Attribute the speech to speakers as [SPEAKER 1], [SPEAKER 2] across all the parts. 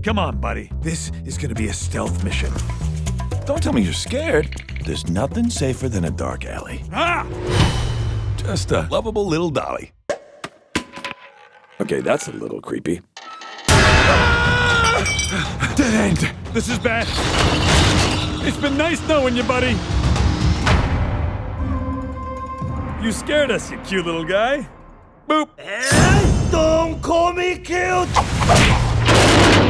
[SPEAKER 1] Come on, buddy. This is gonna be a stealth mission.
[SPEAKER 2] Don't tell me you're scared. There's nothing safer than a dark alley.
[SPEAKER 1] Ah!
[SPEAKER 2] Just a lovable little dolly. Okay, that's a little creepy.
[SPEAKER 1] Dead end. This is bad. It's been nice knowing you, buddy. You scared us, you cute little guy. Boop.
[SPEAKER 3] Don't call me cute!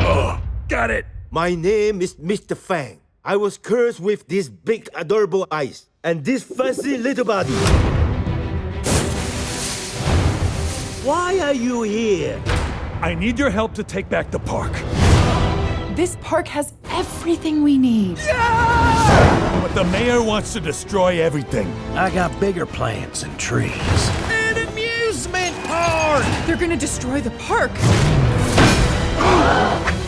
[SPEAKER 1] Oh, got it.
[SPEAKER 3] My name is Mr. Feng. I was cursed with these big adorable eyes and this fuzzy little body. Why are you here?
[SPEAKER 1] I need your help to take back the park.
[SPEAKER 4] This park has everything we need.
[SPEAKER 1] But the mayor wants to destroy everything.
[SPEAKER 5] I got bigger plants and trees.
[SPEAKER 3] An amusement park!
[SPEAKER 4] They're gonna destroy the park.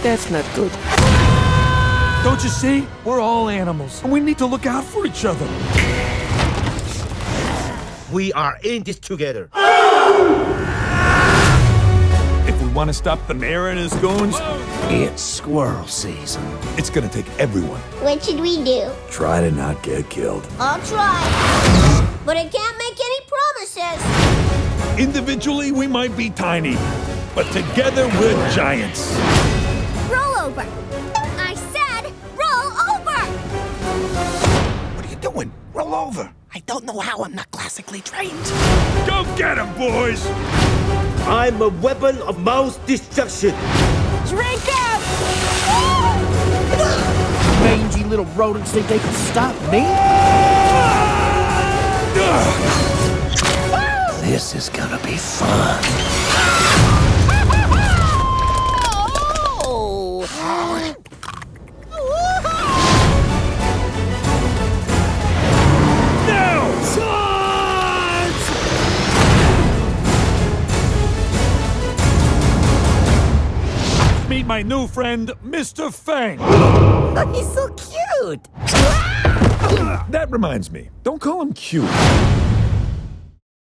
[SPEAKER 5] That's not good.
[SPEAKER 1] Don't you see? We're all animals, and we need to look out for each other.
[SPEAKER 3] We are in this together.
[SPEAKER 1] If we want to stop the mayor and his goons,
[SPEAKER 5] It's squirrel season.
[SPEAKER 1] it's gonna take everyone.
[SPEAKER 6] What should we do?
[SPEAKER 2] Try to not get killed.
[SPEAKER 6] I'll try. But I can't make any promises.
[SPEAKER 1] Individually, we might be tiny, but together we're giants.
[SPEAKER 6] Roll over. I said roll over.
[SPEAKER 5] What are you doing? Roll over. I don't know how. I'm not classically trained.
[SPEAKER 1] Go get him, boys!
[SPEAKER 3] I'm a weapon of mass destruction.
[SPEAKER 4] Drink up!
[SPEAKER 5] Mangy little rodents think they can stop me? This is gonna be fun.
[SPEAKER 1] Meet my new friend, Mr. Feng.
[SPEAKER 5] He's so cute.
[SPEAKER 1] That reminds me, don't call him cute.